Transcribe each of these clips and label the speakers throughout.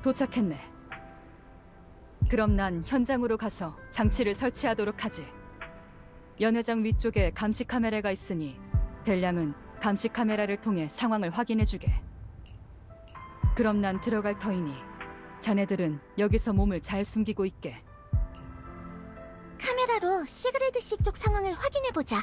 Speaker 1: 도착했네. 그럼 난 현장으로 가서 장치를 설치하도록 하지. 연회장 위쪽에 감시 카메라가 있으니 벨량은 감시 카메라를 통해 상황을 확인해주게. 그럼 난 들어갈 터이니 자네들은 여기서 몸을 잘 숨기고 있게.
Speaker 2: 카메라로 시그레드 씨 쪽 상황을 확인해보자.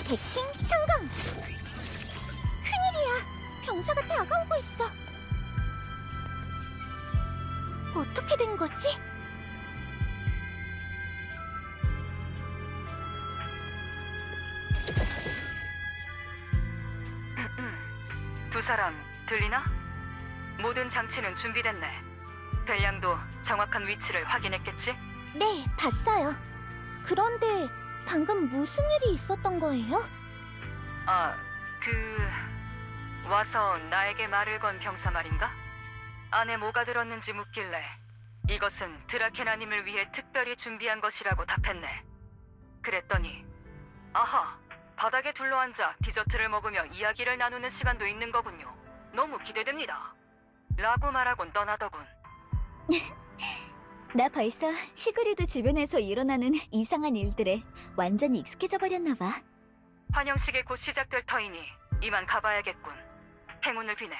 Speaker 2: 해킹 성공! 큰일이야! 병사가 다가오고 있어! 어떻게 된 거지?
Speaker 1: 두 사람 들리나? 모든 장치는 준비됐네. 벨량도 정확한 위치를 확인했겠지?
Speaker 2: 네, 봤어요. 그런데 방금 무슨 일이 있었던 거예요?
Speaker 1: 와서 나에게 말을 건 병사 말인가? 안에 뭐가 들었는지 묻길래 이것은 드라케나님을 위해 특별히 준비한 것이라고 답했네. 그랬더니 아하, 바닥에 둘러앉아 디저트를 먹으며 이야기를 나누는 시간도 있는 거군요. 너무 기대됩니다. 라고 말하곤 떠나더군.
Speaker 3: 나 벌써 시그리드 주변에서 일어나는 이상한 일들에 완전히 익숙해져 버렸나 봐.
Speaker 1: 환영식이 곧 시작될 터이니 이만 가봐야겠군. 행운을 비네.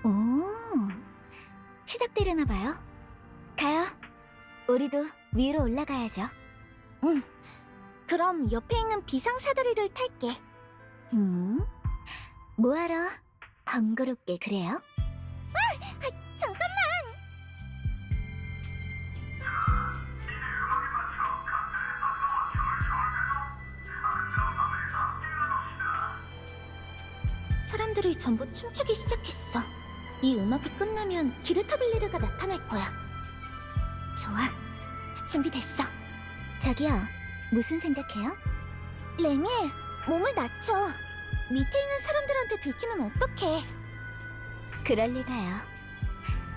Speaker 3: 오, 시작되려나 봐요. 가요. 우리도 위로 올라가야죠.
Speaker 2: 응. 그럼 옆에 있는 비상사다리를 탈게.
Speaker 3: 뭐하러 번거롭게 그래요?
Speaker 2: 잠깐만! 사람들이 전부 춤추기 시작했어. 이 음악이 끝나면 기르타빌리르가 나타날 거야. 좋아, 준비됐어.
Speaker 3: 저기요, 무슨 생각해요?
Speaker 2: 레밀, 몸을 낮춰. 밑에 있는 사람들한테 들키면 어떡해.
Speaker 3: 그럴 리가요.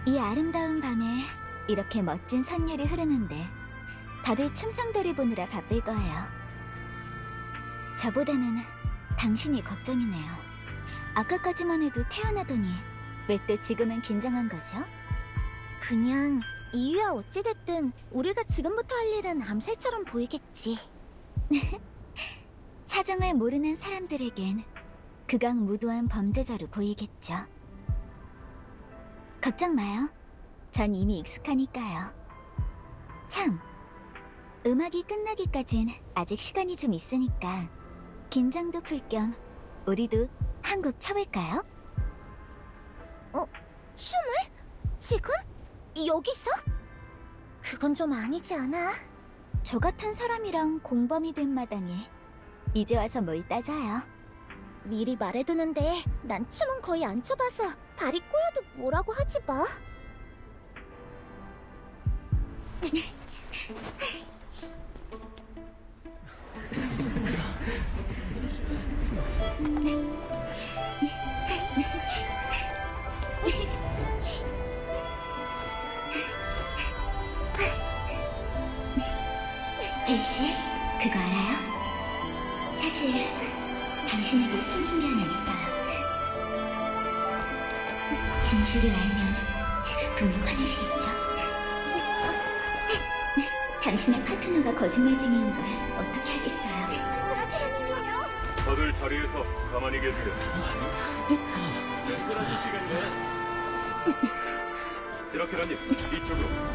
Speaker 3: 이 아름다운 밤에 이렇게 멋진 선율이 흐르는데 다들 춤상대를 보느라 바쁠 거예요. 저보다는 당신이 걱정이네요. 아까까지만 해도 태어나더니 왜 또 지금은 긴장한 거죠?
Speaker 2: 그냥 이유야 어찌됐든 우리가 지금부터 할 일은 암살처럼 보이겠지.
Speaker 3: 사정을 모르는 사람들에겐 극악무도한 범죄자로 보이겠죠. 걱정 마요. 전 이미 익숙하니까요. 참, 음악이 끝나기까진 아직 시간이 좀 있으니까 긴장도 풀 겸 우리도 한 곡 쳐볼까요?
Speaker 2: 춤을? 지금? 여기서? 그건 좀 아니지 않아?
Speaker 3: 저 같은 사람이랑 공범이 된 마당에 이제 와서 뭘 따져요.
Speaker 2: 미리 말해두는데 난 춤은 거의 안 춰봐서 발이 꼬여도 뭐라고 하지 마.
Speaker 3: 벨씨, 그거 알아요? 사실 당신에게 숨긴 게 하나 있어요. 진실을 알면 분명 화내시겠죠? 당신의 파트너가 거짓말쟁이인 걸 어떻게 하겠어요?
Speaker 4: 다들 자리에서 가만히 계세요. 연설하실 시간이네. 드라케라님, 이쪽으로.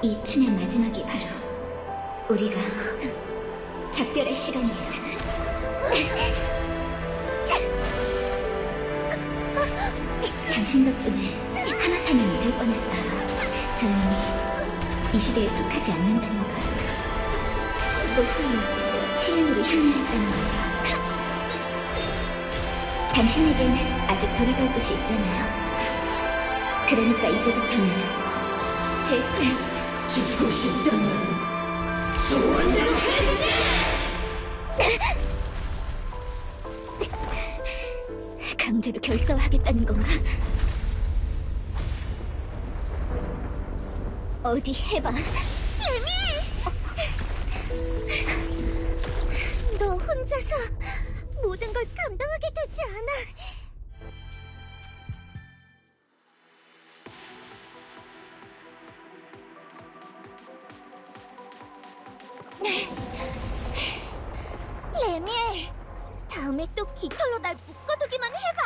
Speaker 3: 이 춤의 마지막이 바로 우리가 작별할 시간이에요. 당신 덕분에 하마터면 잊을 뻔했어요. 저 이미 이 시대에 속하지 않는다는 걸. 또 홀로 치명으로 향해야했다는 걸요. 당신에겐 아직 돌아갈 곳이 있잖아요. 그러니까 이제부터는 제 손
Speaker 2: 죽고 싶다면 소원대로
Speaker 3: 강제로 결사하겠다는 건가? 어디 해봐.
Speaker 2: 너 혼자서 모든 걸 감당하게 되지 않아. 레미엘, 다음에 또 깃털로 날 묶어두기만 해봐.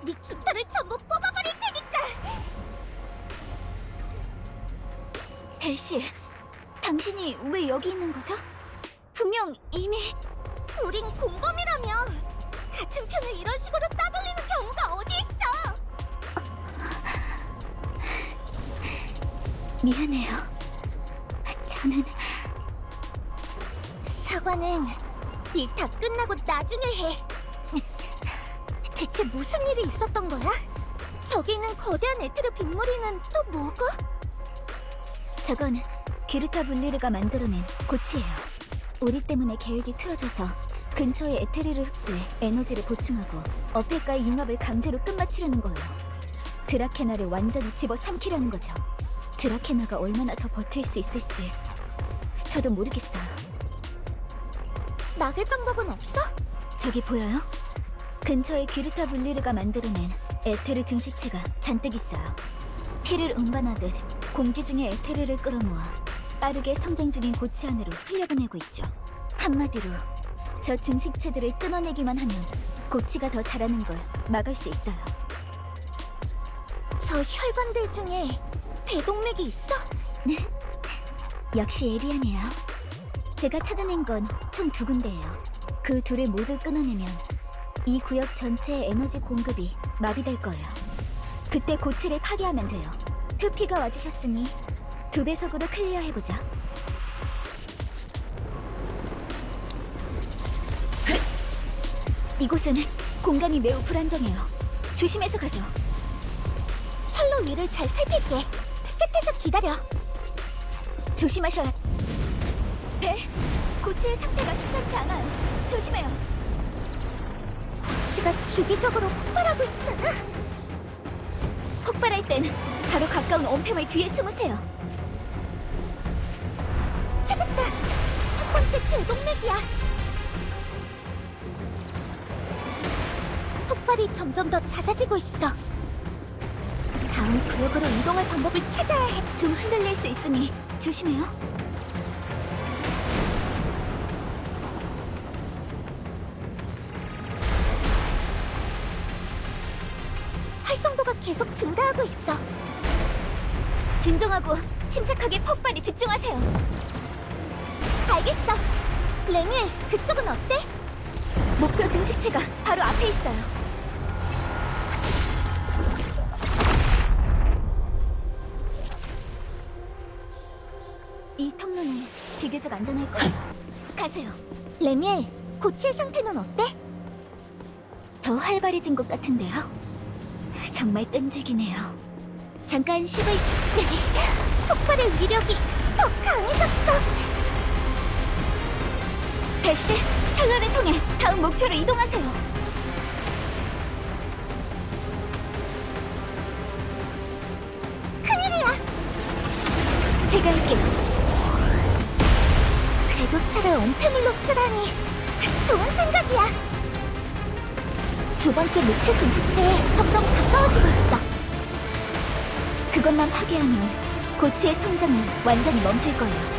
Speaker 2: 네 깃털을 전부 뽑아버릴 테니까.
Speaker 3: 벨씨, 당신이 왜 여기 있는 거죠? 분명 이미...
Speaker 2: 우린 공범이라며. 같은 편을 이런 식으로 따돌리는 경우가 어디 있어?
Speaker 3: 미안해요. 저는...
Speaker 2: 사과는 일 다 끝나고 나중에 해. 대체 무슨 일이 있었던 거야? 저기 있는 거대한 에테르 빗무리는 또 뭐고?
Speaker 3: 저건 기르타 블리르가 만들어낸 고치예요. 우리 때문에 계획이 틀어져서 근처의 에테르를 흡수해 에너지를 보충하고 어펠과의 융합을 강제로 끝마치려는 거예요. 드라케나를 완전히 집어삼키려는 거죠. 드라케나가 얼마나 더 버틸 수 있을지 저도 모르겠어요.
Speaker 2: 막을 방법은 없어?
Speaker 3: 저기 보여요? 근처에 기르타 블리르가 만들어낸 에테르 증식체가 잔뜩 있어요. 피를 운반하듯 공기 중에 에테르를 끌어모아 빠르게 성장 중인 고치 안으로 흘려보내고 있죠. 한마디로 저 증식체들을 끊어내기만 하면 고치가 더 자라는 걸 막을 수 있어요.
Speaker 2: 저 혈관들 중에 대동맥이 있어?
Speaker 3: 네? 역시 에리안이에요. 제가 찾아낸 건 총 2군데예요. 그 둘을 모두 끊어내면 이 구역 전체의 에너지 공급이 마비될 거예요. 그때 고치를 파괴하면 돼요. 투피가 와주셨으니 2배속으로 클리어해보죠. 이곳은 공간이 매우 불안정해요. 조심해서 가죠.
Speaker 2: 철로 위를 잘 살필게. 끝에서 기다려.
Speaker 3: 조심하셔야... 벨, 고치의 상태가 심상치 않아요. 조심해요.
Speaker 2: 지가 주기적으로 폭발하고 있잖아.
Speaker 3: 폭발할 땐 바로 가까운 온팸을 뒤에 숨으세요.
Speaker 2: 찾았다. 첫 번째 대동맥이야. 폭발이 점점 더 잦아지고 있어. 다음 구역으로 이동할 방법을 찾아야 해.
Speaker 3: 좀 흔들릴 수 있으니 조심해요.
Speaker 2: 활성도가 계속 증가하고 있어.
Speaker 3: 진정하고 침착하게 폭발에 집중하세요.
Speaker 2: 알겠어. 레미엘, 그쪽은 어때?
Speaker 3: 목표 증식체가 바로 앞에 있어요. 이 통로는 비교적 안전할 거예요. 가세요.
Speaker 2: 레미엘, 고치의 상태는 어때?
Speaker 3: 더 활발해진 것 같은데요. 정말 끈질기네요. 잠깐 쉬고 있...
Speaker 2: 폭발의 위력이 더 강해졌어.
Speaker 3: 벨씨, 철로를 통해 다음 목표로 이동하세요.
Speaker 2: 큰일이야.
Speaker 3: 제가 할게요.
Speaker 2: 궤도차를 온폐물로 쓰다니 좋은 생각이야. 두 번째 목표 증식체에 점점 가까워지고 있어.
Speaker 3: 그것만 파괴하면 고치의 성장은 완전히 멈출 거예요.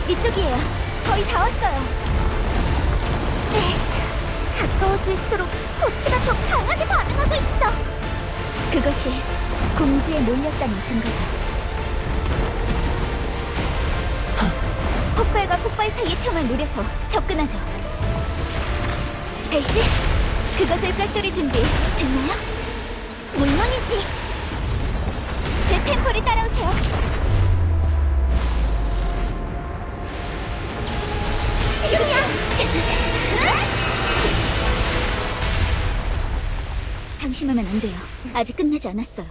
Speaker 3: 이쪽이에요. 거의 다 왔어요.
Speaker 2: 네, 가까워질수록 포츠가 더 강하게 반응하고 있어.
Speaker 3: 그것이 공주에 몰렸다는 증거죠. 폭발과 폭발 사이의 틈을 노려서 접근하죠. 벨시, 그것을 꿰뚫이 준비 됐나요?
Speaker 2: 물론이지.
Speaker 3: 제 템포를 따라오세요.
Speaker 2: 지금이야.
Speaker 3: 방심하면 안 돼요. 아직 끝나지 않았어요.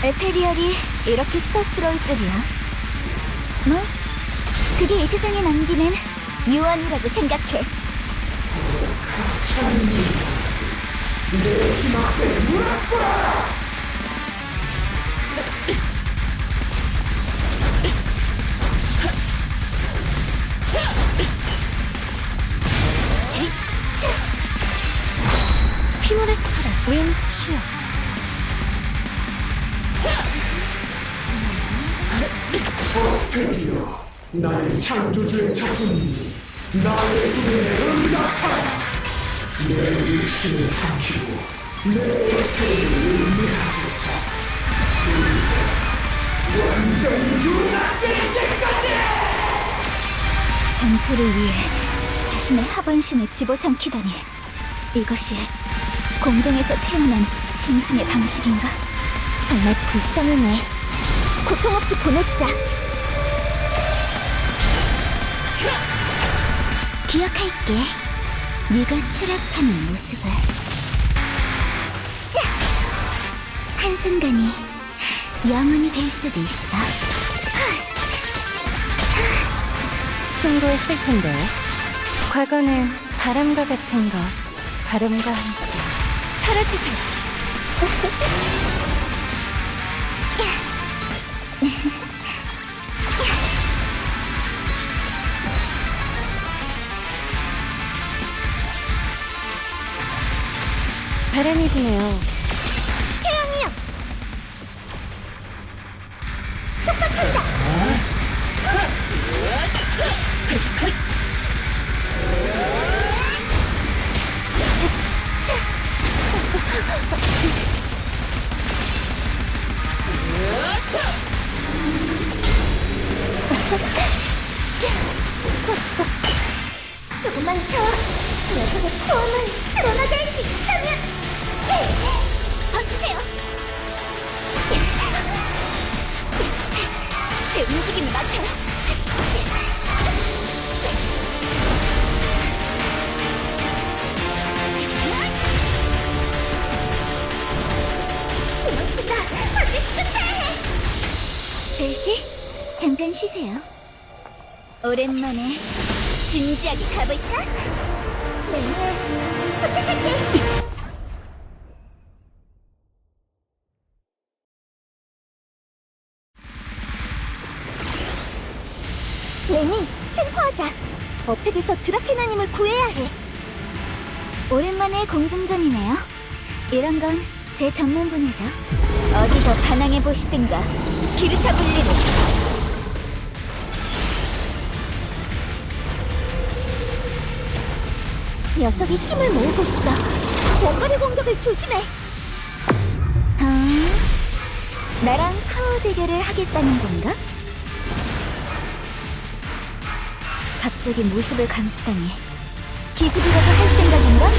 Speaker 3: 에테리얼이 이렇게 수다스러울 줄이야. 뭐? 그게 이 세상에 남기는 유언이라고 생각해. 피노레처럼 윈 쉬어.
Speaker 5: 나의 창조주의 자손이 나의 꿈에 응답하라. 내 육신을 삼키고 내 태를 의미하소서. 완전히 융합될 때까지.
Speaker 3: 전투를 위해 자신의 하반신을 집어삼키다니, 이것이 공동에서 태어난 짐승의 방식인가?
Speaker 2: 정말 불쌍하네. 고통 없이 보내주자.
Speaker 3: 기억할게. 네가 추락하는 모습을. 자! 한순간이 영원히 될 수도 있어.
Speaker 1: 충고했을 텐데. 과거는 바람과 같은 것, 바람과 함께
Speaker 3: 사라지세요.
Speaker 1: 바람이 부네요.
Speaker 2: 태양이야. 속박한다. 조금만 더. 녀석의 포함은 드러나게 할 수 있다면.
Speaker 3: 던지세요. 제 움직임을 맞춰요.
Speaker 2: 도망친다. 반드시 끝내.
Speaker 3: 벨시, 잠깐 쉬세요. 오랜만에 진지하게 가볼까?
Speaker 2: 네, 부탁할게. 레니, 생포하자. 어팩에서 드라케나님을 구해야 해.
Speaker 3: 오랜만에 공중전이네요. 이런 건 제 전문 분야죠. 어디 더 반항해 보시든가. 기르타 분리를.
Speaker 2: 녀석이 힘을 모으고 있어. 원거리 공격을 조심해.
Speaker 3: 나랑 파워 대결을 하겠다는 건가? 갑자기 모습을 감추다니. 기습이라도 할 생각인가?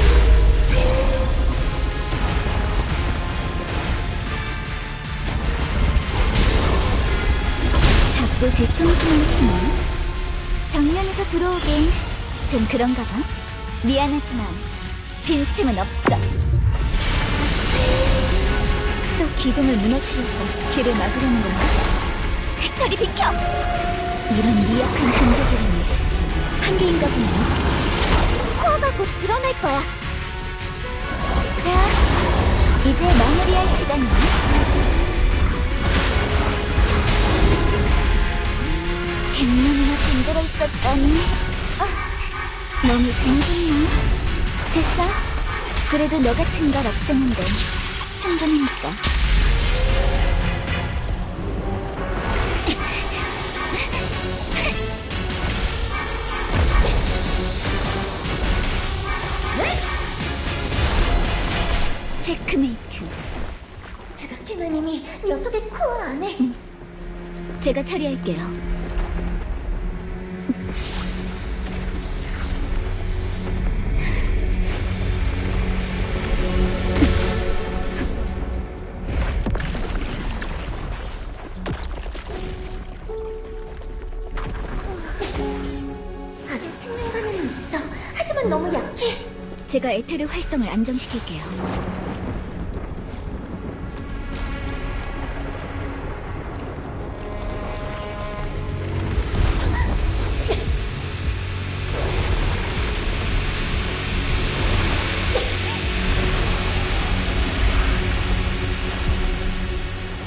Speaker 3: 자꾸 뒤통수만 치네. 정면에서 들어오긴 좀 그런가 봐. 미안하지만 빈틈은 없어. 또 기둥을 무너뜨려서 길을 막으려는 건가? 저리 비켜! 이런 미약한 공격이라니 한계인가 보네요.
Speaker 2: 코어가 곧 드러날 거야.
Speaker 3: 자, 이제 마무리할 시간이야. 100년이나 잠들어 있었다니. 너무 둥둥나. 됐어. 그래도 너 같은 걸 없애는데 충분하니까. 체크메이트.
Speaker 2: 드라케나님이 녀석의 코어 안에.
Speaker 3: 제가 처리할게요.
Speaker 2: 아직 생명가는 있어. 하지만 너무 약해.
Speaker 3: 제가 에테르 활성을 안정시킬게요.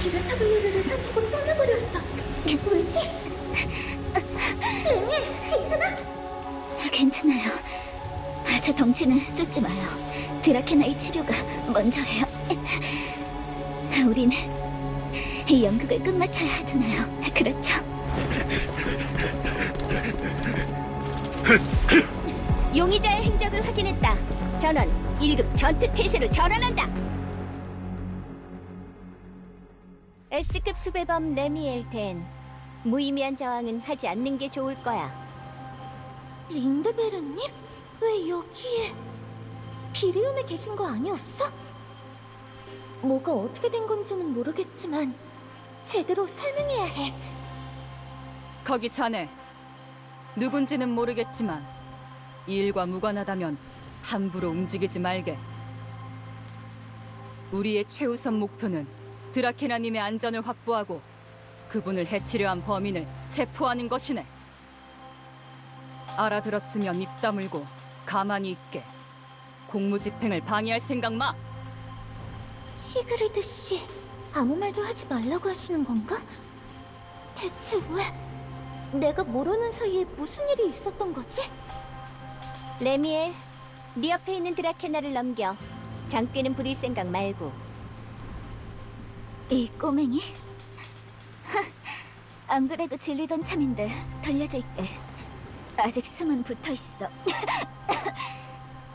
Speaker 2: 기라타블루를 삼키고 떠나버렸어. 뭐지? 레미엘, 괜찮아?
Speaker 3: 괜찮아요. 제 덩치는 쫓지 마요. 드라케나의 치료가 먼저예요. 우린 이 연극을 끝마쳐야 하잖아요. 그렇죠?
Speaker 2: 용의자의 행적을 확인했다. 전원 1급 전투 태세로 전환한다. S급 수배범 레미엘텐. 무의미한 저항은 하지 않는 게 좋을 거야. 린드베르님? 왜 여기에? 비리움에 계신 거 아니었어? 뭐가 어떻게 된 건지는 모르겠지만 제대로 설명해야 해.
Speaker 1: 거기 자네. 누군지는 모르겠지만 이 일과 무관하다면 함부로 움직이지 말게. 우리의 최우선 목표는 드라케나님의 안전을 확보하고 그분을 해치려 한 범인을 체포하는 것이네. 알아들었으면 입 다물고 가만히 있게. 공무집행을 방해할 생각 마.
Speaker 2: 시그리드 씨, 아무 말도 하지 말라고 하시는 건가? 대체 왜? 내가 모르는 사이에 무슨 일이 있었던 거지? 레미엘, 네 옆에 있는 드라케나를 넘겨. 장꾀는 부릴 생각 말고.
Speaker 3: 이 꼬맹이? 안 그래도 질리던 참인데 돌려줄게. 아직 숨은 붙어있어.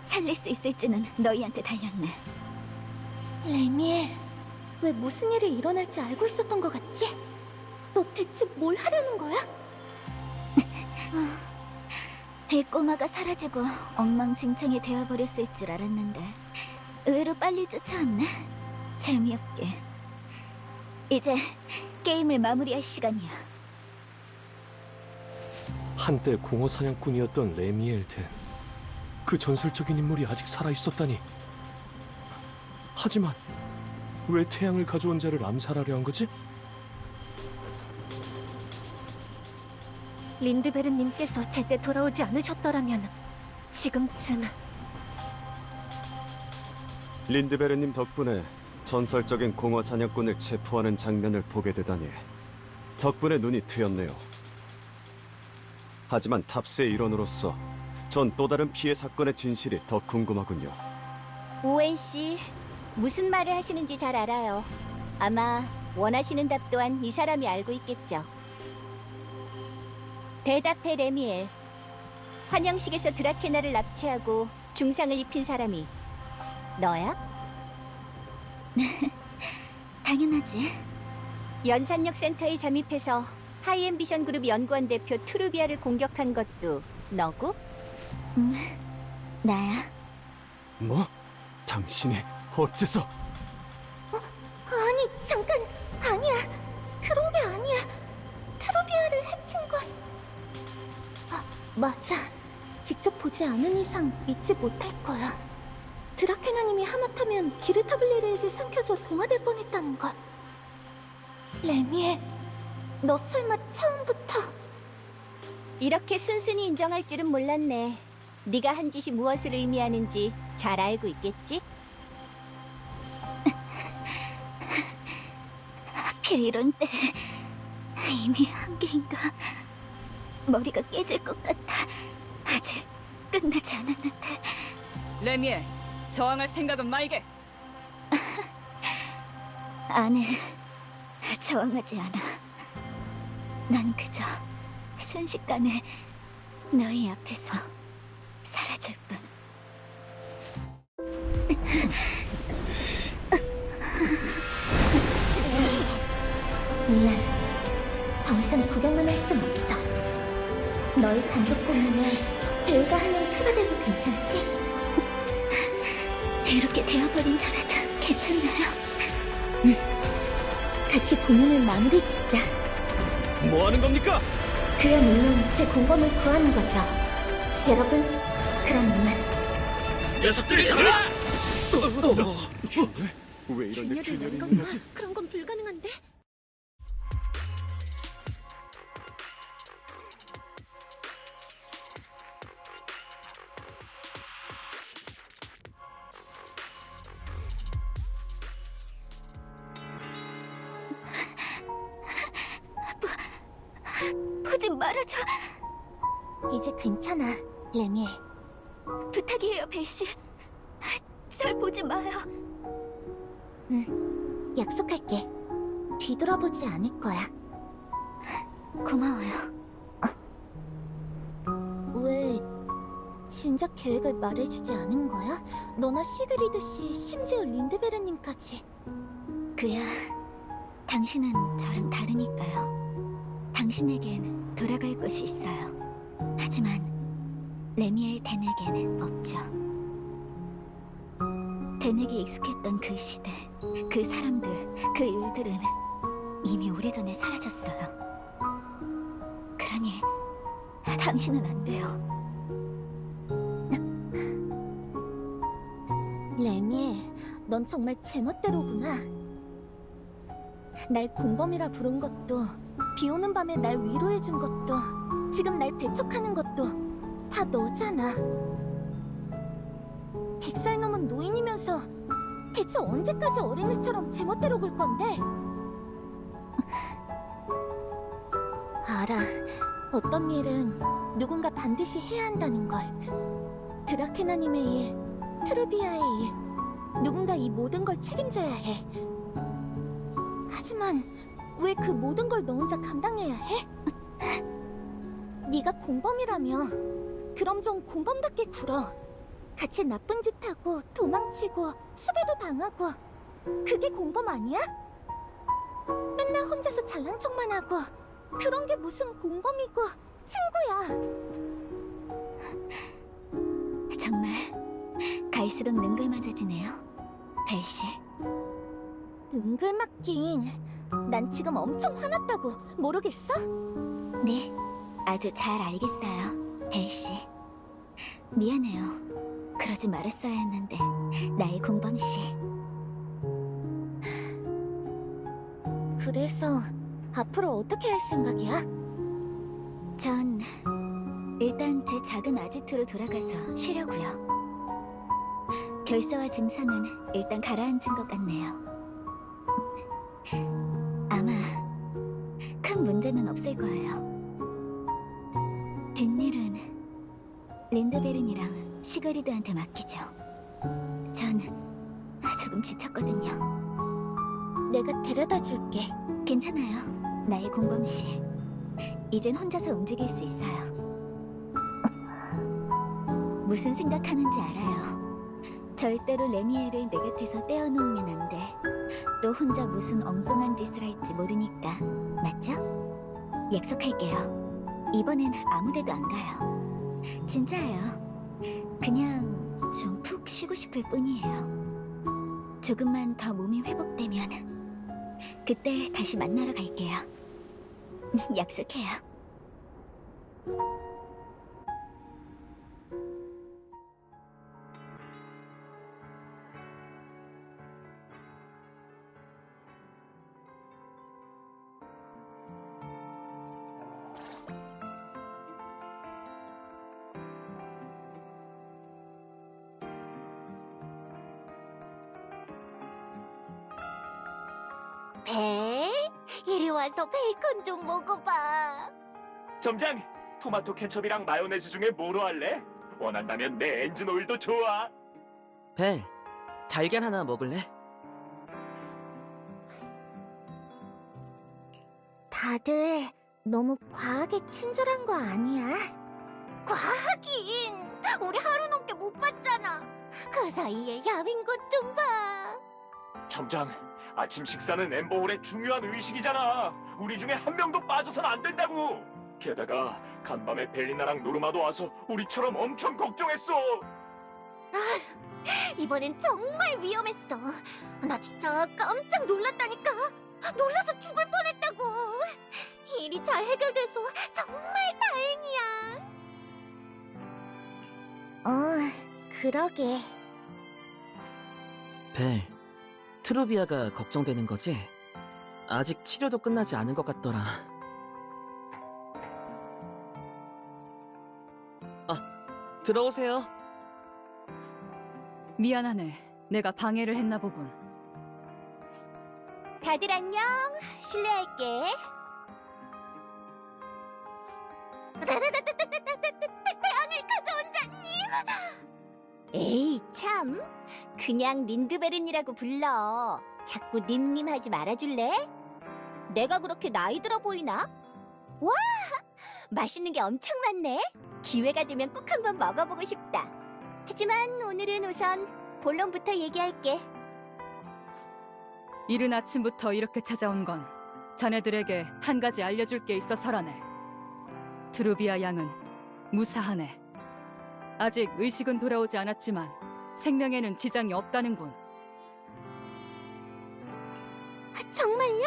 Speaker 3: 살릴 수 있을지는 너희한테 달렸네.
Speaker 2: 레미엘, 왜 무슨 일이 일어날지 알고 있었던 것 같지? 너 대체 뭘 하려는 거야?
Speaker 3: 이 꼬마가 사라지고 엉망진창이 되어버렸을 줄 알았는데 의외로 빨리 쫓아왔네. 재미없게. 이제 게임을 마무리할 시간이야.
Speaker 6: 한때 공허 사냥꾼이었던 레미엘텐. 그 전설적인 인물이 아직 살아있었다니. 하지만 왜 태양을 가져온 자를 암살하려 한 거지?
Speaker 2: 린드베르님께서 제때 돌아오지 않으셨더라면 지금쯤...
Speaker 7: 린드베르님 덕분에 전설적인 공허 사냥꾼을 체포하는 장면을 보게 되다니 덕분에 눈이 트였네요. 하지만 탑스의 일원으로서 전 또 다른 피해 사건의 진실이 더 궁금하군요.
Speaker 2: 오웬 씨, 무슨 말을 하시는지 잘 알아요. 아마 원하시는 답 또한 이 사람이 알고 있겠죠. 대답해, 레미엘. 환영식에서 드라케나를 납치하고 중상을 입힌 사람이 너야?
Speaker 3: 당연하지.
Speaker 2: 연산역 센터에 잠입해서 하이앰비션 그룹 연구원 대표 트루비아를 공격한 것도 너고?
Speaker 3: 나야.
Speaker 7: 뭐? 당신이 어째서?
Speaker 2: 아니, 잠깐. 아니야. 그런 게 아니야. 트로비아를 해친 건... 아, 맞아. 직접 보지 않은 이상 믿지 못할 거야. 드라케나님이 하마터면 기르타블레르에게 삼켜져 동화될 뻔했다는 것. 레미엘, 너 설마 처음부터...
Speaker 3: 이렇게 순순히 인정할 줄은 몰랐네. 네가 한 짓이 무엇을 의미하는지 잘 알고 있겠지? 하필 이런 때 이미 한계인가 머리가 깨질 것 같아. 아직 끝나지 않았는데.
Speaker 1: 레미엘, 저항할 생각은 말게.
Speaker 3: 안 해. 저항하지 않아. 난 그저 순식간에 너희 앞에서 사라질 뿐.
Speaker 2: 미안. 더 이상 구경만 할 순 없어. 너희 단독 공연에 배우가 한 명 추가돼도 괜찮지?
Speaker 3: 이렇게 되어버린 저라도 괜찮나요?
Speaker 2: 같이 공연을 마무리 짓자.
Speaker 7: 뭐 하는 겁니까?
Speaker 2: 그야 물론 제 공범을 구하는 거죠. 여러분, 그럼 이만.
Speaker 4: 녀석들이 살아!
Speaker 7: 왜 이런데
Speaker 2: 균열을
Speaker 7: 균열이
Speaker 2: 낸
Speaker 7: 있는
Speaker 2: 건가?
Speaker 7: 거지?
Speaker 2: 그런 건 불가능한데?
Speaker 3: 보지 말아줘.
Speaker 2: 이제 괜찮아, 레미엘.
Speaker 3: 부탁이에요, 벨씨. 절 보지 마요.
Speaker 2: 약속할게. 뒤돌아보지 않을 거야.
Speaker 3: 고마워요.
Speaker 2: 왜 진작 계획을 말해주지 않은 거야? 너나 시그리드 씨, 심지어 린드베르님까지.
Speaker 3: 그야, 당신은 저랑 다르니까요. 당신에겐 돌아갈 곳이 있어요. 하지만 레미엘 덴에게는 없죠. 덴에게 익숙했던 그 시대, 그 사람들, 그 일들은 이미 오래전에 사라졌어요. 그러니 당신은 안 돼요.
Speaker 2: 레미엘, 넌 정말 제멋대로구나. 날 공범이라 부른 것도, 비 오는 밤에 날 위로해준 것도, 지금 날 배척하는 것도 다 너잖아. 100살 넘은 노인이면서 대체 언제까지 어린애처럼 제멋대로 굴 건데? 알아. 어떤 일은 누군가 반드시 해야 한다는 걸. 드라케나님의 일, 트루비아의 일, 누군가 이 모든 걸 책임져야 해. 하지만 왜 그 모든 걸 너 혼자 감당해야 해? 네가 공범이라며 그럼 좀 공범답게 굴어. 같이 나쁜 짓 하고 도망치고 수배도 당하고 그게 공범 아니야? 맨날 혼자서 잘난 척만 하고 그런 게 무슨 공범이고 친구야.
Speaker 3: 정말 갈수록 능글맞아지네요, 벨씨.
Speaker 2: 능글맞긴. 난 지금 엄청 화났다고. 모르겠어?
Speaker 3: 네, 아주 잘 알겠어요, 벨씨. 미안해요. 그러지 말았어야 했는데, 나의 공범씨.
Speaker 2: 그래서 앞으로 어떻게 할 생각이야?
Speaker 3: 전 일단 제 작은 아지트로 돌아가서 쉬려고요. 결사와 증상은 일단 가라앉은 것 같네요. 아마 큰 문제는 없을 거예요. 뒷일은 린드베른이랑 시그리드한테 맡기죠. 전 조금 지쳤거든요.
Speaker 2: 내가 데려다 줄게.
Speaker 3: 괜찮아요, 나의 공범씨. 이젠 혼자서 움직일 수 있어요. 무슨 생각하는지 알아요. 절대로 레미엘을 내 곁에서 떼어놓으면 안 돼. 또 혼자 무슨 엉뚱한 짓을 할지 모르니까. 맞죠? 약속할게요. 이번엔 아무 데도 안 가요. 진짜예요. 그냥 좀 푹 쉬고 싶을 뿐이에요. 조금만 더 몸이 회복되면 그때 다시 만나러 갈게요. 약속해요.
Speaker 2: 벨, 이리 와서 베이컨 좀 먹어봐.
Speaker 8: 점장, 토마토 케첩이랑 마요네즈 중에 뭐로 할래? 원한다면 내 엔진 오일도 좋아.
Speaker 9: 벨, 달걀 하나 먹을래?
Speaker 2: 다들 너무 과하게 친절한 거 아니야? 과하긴! 우리 하루 넘게 못 봤잖아. 그 사이에 야윈 것 좀 봐.
Speaker 8: 점장, 아침 식사는 엠버홀의 중요한 의식이잖아. 우리 중에 한 명도 빠져선 안 된다고. 게다가 간밤에 벨리나랑 노르마도 와서 우리처럼 엄청 걱정했어.
Speaker 2: 이번엔 정말 위험했어. 나 진짜 깜짝 놀랐다니까. 놀라서 죽을 뻔했다고. 일이 잘 해결돼서 정말 다행이야. 그러게.
Speaker 9: 벨, 트루비아가 걱정되는 거지? 아직 치료도 끝나지 않은 것 같더라. 아, 들어오세요.
Speaker 1: 미안하네. 내가 방해를 했나 보군.
Speaker 2: 다들 안녕. 실례할게. 태양을 가져온 자님. 에이 참. 그냥 린드베른이라고 불러. 자꾸 님님 하지 말아줄래? 내가 그렇게 나이 들어 보이나? 와! 맛있는 게 엄청 많네. 기회가 되면 꼭 한번 먹어보고 싶다. 하지만 오늘은 우선 본론부터 얘기할게.
Speaker 1: 이른 아침부터 이렇게 찾아온 건 자네들에게 한 가지 알려줄 게 있어서라네. 트루비아 양은 무사하네. 아직 의식은 돌아오지 않았지만 생명에는 지장이 없다는군.
Speaker 2: 정말요?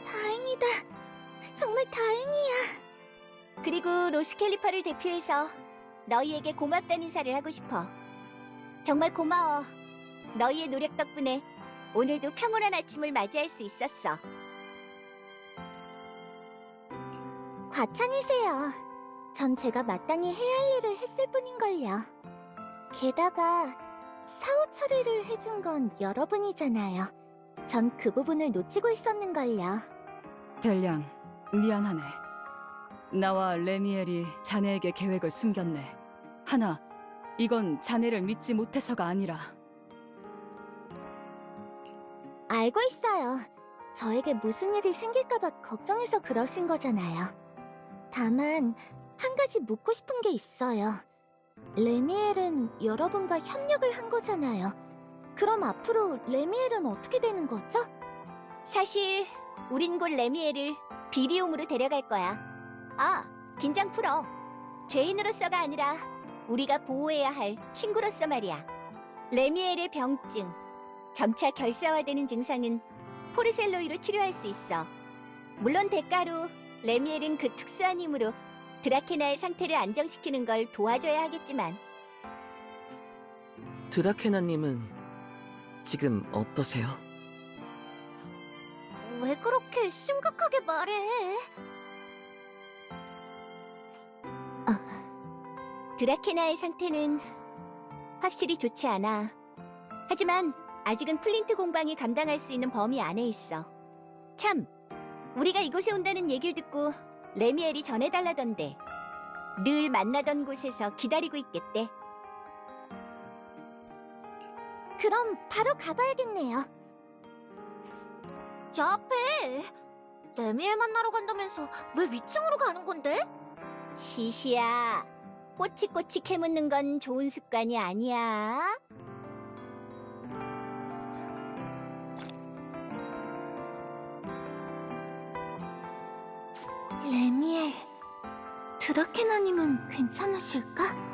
Speaker 2: 다행이다. 정말 다행이야. 그리고 로스캘리파를 대표해서 너희에게 고맙다는 인사를 하고 싶어. 정말 고마워. 너희의 노력 덕분에 오늘도 평온한 아침을 맞이할 수 있었어. 과찬이세요. 전 제가 마땅히 해야 할 일을 했을 뿐인걸요. 게다가 사후 처리를 해준 건 여러분이잖아요. 전 그 부분을 놓치고 있었는걸요.
Speaker 1: 벨량, 미안하네. 나와 레미엘이 자네에게 계획을 숨겼네. 하나, 이건 자네를 믿지 못해서가 아니라
Speaker 2: 알고 있어요. 저에게 무슨 일이 생길까봐 걱정해서 그러신 거잖아요. 다만 한 가지 묻고 싶은 게 있어요. 레미엘은 여러분과 협력을 한 거잖아요. 그럼 앞으로 레미엘은 어떻게 되는 거죠? 사실 우린 곧 레미엘을 비리움으로 데려갈 거야. 아, 긴장 풀어. 죄인으로서가 아니라 우리가 보호해야 할 친구로서 말이야. 레미엘의 병증, 점차 결사화되는 증상은 포르셀로이로 치료할 수 있어. 물론 대가로 레미엘은 그 특수한 힘으로 드라케나의 상태를 안정시키는 걸 도와줘야 하겠지만.
Speaker 9: 드라케나님은 지금 어떠세요?
Speaker 2: 왜 그렇게 심각하게 말해? 드라케나의 상태는 확실히 좋지 않아. 하지만 아직은 플린트 공방이 감당할 수 있는 범위 안에 있어. 참, 우리가 이곳에 온다는 얘기를 듣고 레미엘이 전해달라던데 늘 만나던 곳에서 기다리고 있겠대. 그럼 바로 가봐야겠네요. 야, 벨! 레미엘 만나러 간다면서 왜 위층으로 가는 건데? 시시야, 꼬치꼬치 캐묻는 건 좋은 습관이 아니야. 레미엘, 드라케나님은 괜찮으실까?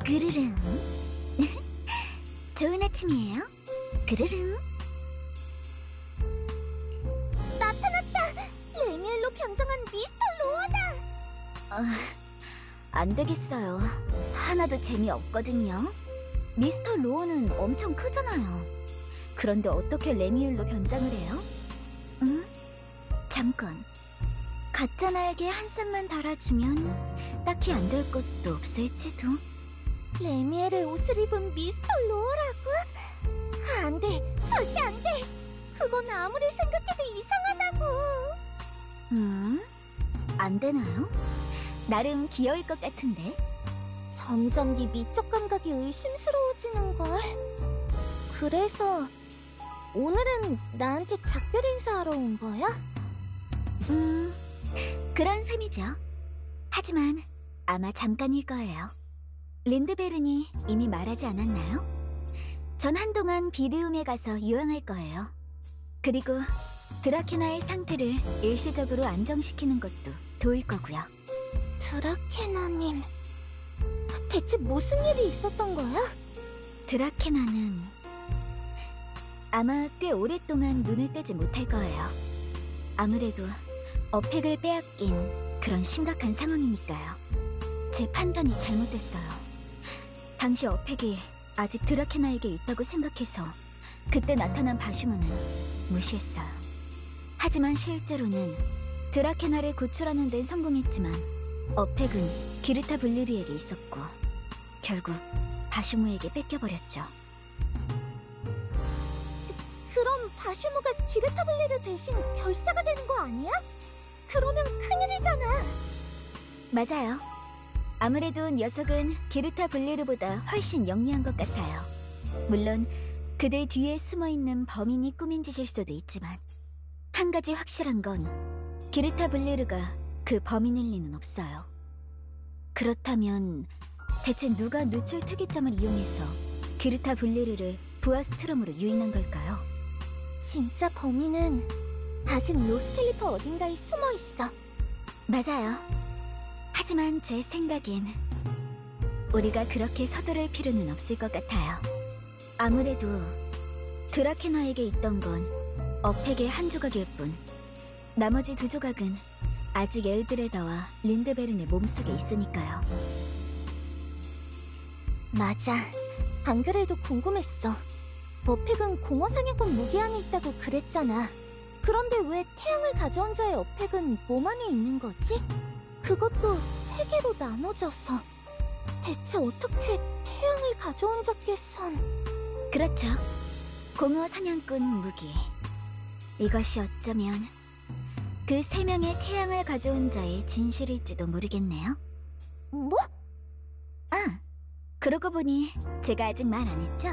Speaker 3: 그르릉. 좋은 아침이에요. 그르릉.
Speaker 2: 나타났다! 레미엘로 변장한 미스터 로어다!
Speaker 3: 안 되겠어요. 하나도 재미없거든요. 미스터 로어는 엄청 크잖아요. 그런데 어떻게 레미엘로 변장을 해요? 잠깐. 가짜 날개 한 쌍만 달아주면 딱히 안 될 것도 없을지도.
Speaker 2: 레미엘의 옷을 입은 미스터 로어라고? 안 돼! 절대 안 돼! 그건 아무리 생각해도 이상하다고!
Speaker 3: 안 되나요? 나름 귀여울 것 같은데.
Speaker 2: 점점 네 미적 감각이 의심스러워지는걸. 그래서 오늘은 나한테 작별 인사하러 온 거야?
Speaker 3: 그런 셈이죠. 하지만 아마 잠깐일 거예요. 린드베른이 이미 말하지 않았나요? 전 한동안 비르움에 가서 유황할 거예요. 그리고 드라케나의 상태를 일시적으로 안정시키는 것도 도울 거고요.
Speaker 2: 드라케나님, 대체 무슨 일이 있었던 거야?
Speaker 3: 드라케나는 아마 꽤 오랫동안 눈을 떼지 못할 거예요. 아무래도 어팩을 빼앗긴 그런 심각한 상황이니까요. 제 판단이 잘못됐어요. 당시 어팩이 아직 드라케나에게 있다고 생각해서 그때 나타난 바슈머는 무시했어요. 하지만 실제로는 드라케나를 구출하는 데는 성공했지만 어팩은 기르타 블리르에게 있었고 결국 바슈무에게 뺏겨버렸죠.
Speaker 2: 그럼 바슈무가 기르타블리르 대신 결사가 되는 거 아니야? 그러면 큰일이잖아.
Speaker 3: 맞아요. 아무래도 녀석은 기르타 블리르보다 훨씬 영리한 것 같아요. 물론 그들 뒤에 숨어있는 범인이 꾸민 짓일 수도 있지만 한 가지 확실한 건 기르타 블리르가 그 범인일 리는 없어요. 그렇다면 대체 누가 누출 특이점을 이용해서 기르타 블리르를 부하스트럼으로 유인한 걸까요?
Speaker 2: 진짜 범인은 아직 로스캘리퍼 어딘가에 숨어 있어.
Speaker 3: 맞아요. 하지만 제 생각엔 우리가 그렇게 서두를 필요는 없을 것 같아요. 아무래도 드라케나에게 있던 건 어팩의 한 조각일 뿐 나머지 두 조각은 아직 엘드레다와 린드베른의 몸속에 있으니까요.
Speaker 2: 맞아. 안 그래도 궁금했어. 어팩은 공허사냥꾼 무기 안에 있다고 그랬잖아. 그런데 왜 태양을 가져온 자의 어팩은 몸 안에 있는 거지? 그것도 세 개로 나눠져서. 대체 어떻게 태양을 가져온 자께선...
Speaker 3: 그렇죠. 공허 사냥꾼 무기. 이것이 어쩌면 그 세 명의 태양을 가져온 자의 진실일지도 모르겠네요.
Speaker 2: 뭐?
Speaker 3: 아, 그러고 보니 제가 아직 말 안 했죠?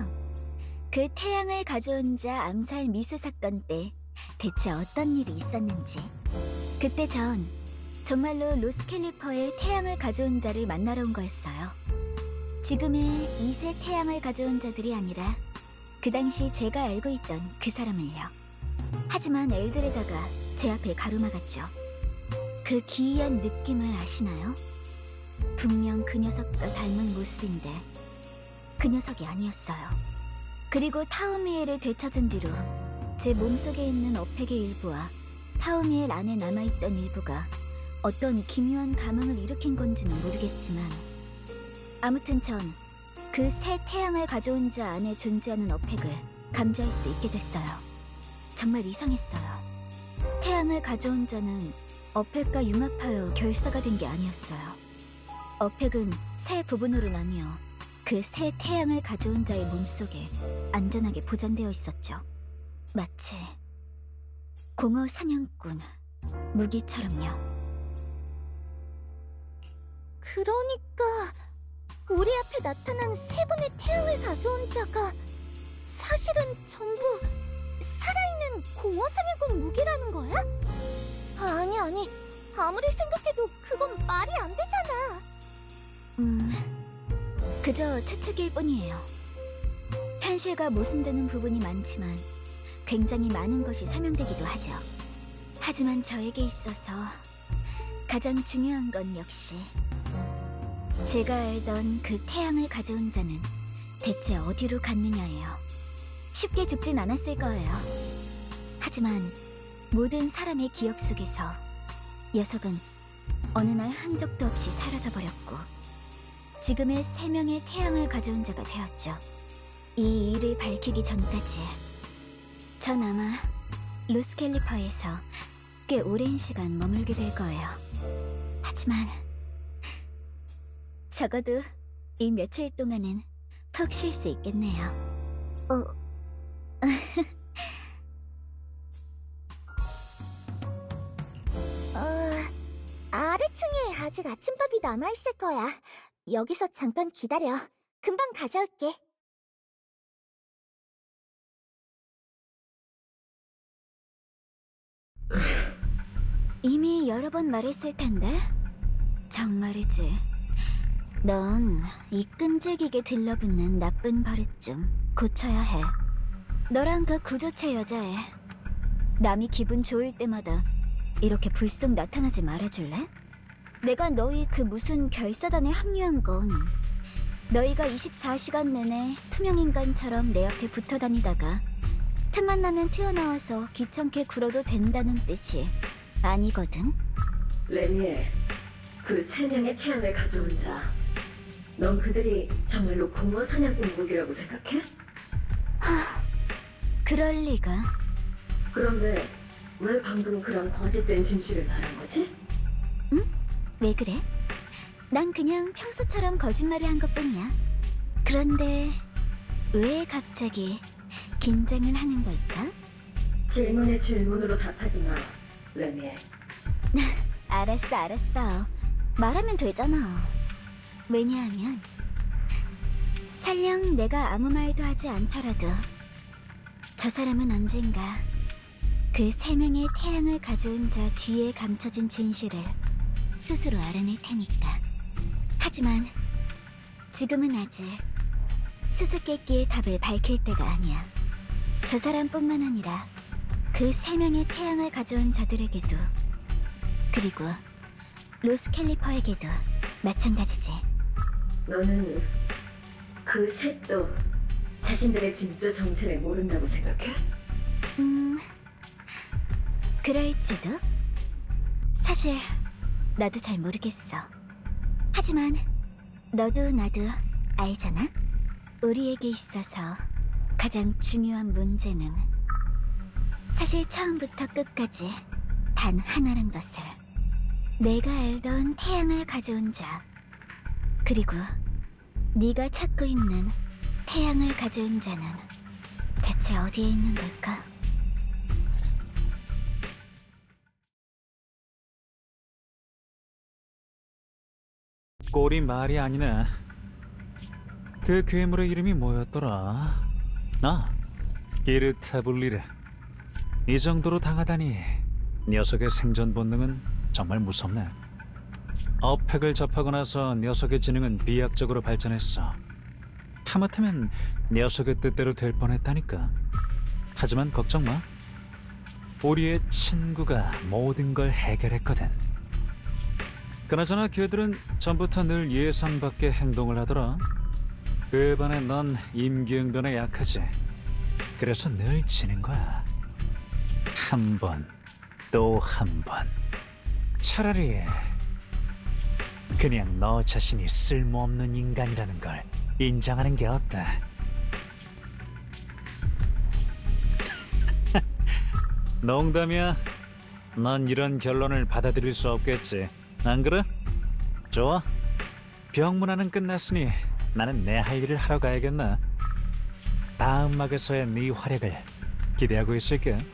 Speaker 3: 그 태양을 가져온 자 암살 미수 사건 때 대체 어떤 일이 있었는지. 그때 전 정말로 로스캘리퍼의 태양을 가져온 자를 만나러 온 거였어요. 지금의 이 세 태양을 가져온 자들이 아니라 그 당시 제가 알고 있던 그 사람을요. 하지만 엘드레다가 제 앞을 가로막았죠. 그 기이한 느낌을 아시나요? 분명 그 녀석과 닮은 모습인데 그 녀석이 아니었어요. 그리고 타우미엘을 되찾은 뒤로 제 몸속에 있는 어팩의 일부와 타우미엘 안에 남아있던 일부가 어떤 기묘한 감흥을 일으킨 건지는 모르겠지만 아무튼 전 그 새 태양을 가져온 자 안에 존재하는 어팩을 감지할 수 있게 됐어요. 정말 이상했어요. 태양을 가져온 자는 어팩과 융합하여 결사가 된 게 아니었어요. 어팩은 세 부분으로 나뉘어 그 새 태양을 가져온 자의 몸속에 안전하게 보존되어 있었죠. 마치 공허 사냥꾼 무기처럼요.
Speaker 2: 그러니까 우리 앞에 나타난 세 분의 태양을 가져온 자가 사실은 전부 살아있는 공허 사냥꾼 무기라는 거야? 아니 아무리 생각해도 그건 말이 안 되잖아.
Speaker 3: 그저 추측일 뿐이에요. 현실과 모순되는 부분이 많지만 굉장히 많은 것이 설명되기도 하죠. 하지만 저에게 있어서 가장 중요한 건 역시 제가 알던 그 태양을 가져온 자는 대체 어디로 갔느냐예요. 쉽게 죽진 않았을 거예요. 하지만 모든 사람의 기억 속에서 녀석은 어느 날 흔적도 없이 사라져버렸고 지금의 3명의 태양을 가져온 자가 되었죠. 이 일을 밝히기 전까지 전 아마 로스캘리퍼에서 꽤 오랜 시간 머물게 될 거예요. 하지만 적어도 이 며칠 동안은 푹 쉴 수 있겠네요.
Speaker 2: 아래층에 아직 아침밥이 남아있을 거야. 여기서 잠깐 기다려. 금방 가져올게.
Speaker 3: 이미 여러 번 말했을 텐데 정말이지. 넌 이 끈질기게 들러붙는 나쁜 버릇 좀 고쳐야 해. 너랑 그 구조체 여자애 남이 기분 좋을 때마다 이렇게 불쑥 나타나지 말아줄래? 내가 너희 그 무슨 결사단에 합류한 건 너희가 24시간 내내 투명인간처럼 내 앞에 붙어 다니다가 틈만 나면 튀어나와서 귀찮게 굴어도 된다는 뜻이 아니거든.
Speaker 10: 레미엘, 그 3명의 태양을 가져온 자, 넌 그들이 정말로 공허 사냥꾼 무기라고 생각해?
Speaker 3: 그럴 리가.
Speaker 10: 그런데 왜 방금 그런 거짓된 진실을 말한 거지?
Speaker 3: 왜 그래? 난 그냥 평소처럼 거짓말을 한 것뿐이야. 그런데 왜 갑자기 긴장을 하는 걸까?
Speaker 10: 질문에 질문으로 답하지 마, 레미엘.
Speaker 3: 알았어. 말하면 되잖아. 왜냐하면 설령 내가 아무 말도 하지 않더라도 저 사람은 언젠가 그 3명의 태양을 가져온 자 뒤에 감춰진 진실을 스스로 알아낼 테니까. 하지만 지금은 아직 수수께끼의 답을 밝힐 때가 아니야. 저 사람뿐만 아니라 그 3명의 태양을 가져온 자들에게도, 그리고 로스캘리퍼에게도 마찬가지지.
Speaker 10: 너는 그 셋도 자신들의 진짜 정체를 모른다고 생각해?
Speaker 3: 그럴지도? 사실 나도 잘 모르겠어. 하지만 너도 나도 알잖아? 우리에게 있어서 가장 중요한 문제는 사실 처음부터 끝까지 단 하나란 것을. 내가 알던 태양을 가져온 자, 그리고 네가 찾고 있는 태양을 가져온 자는 대체 어디에 있는 걸까?
Speaker 11: 꼴이 말이 아니네. 그 괴물의 이름이 뭐였더라? 기르타블리르. 이 정도로 당하다니 녀석의 생존 본능은 정말 무섭네. 어팩을 접하고 나서 녀석의 지능은 비약적으로 발전했어. 하마터면 녀석의 뜻대로 될 뻔했다니까. 하지만 걱정 마. 우리의 친구가 모든 걸 해결했거든. 그나저나 걔들은 전부터 늘 예상 밖의 행동을 하더라. 그에 반해 넌 임기응변에 약하지. 그래서 늘 지는 거야. 한 번, 또 한 번. 차라리 그냥 너 자신이 쓸모없는 인간이라는 걸 인정하는 게 어때? 농담이야. 넌 이런 결론을 받아들일 수 없겠지. 안 그래? 좋아. 병문안은 끝났으니 나는 내 할 일을 하러 가야겠나. 다음 막에서의 네 활약을 기대하고 있을게.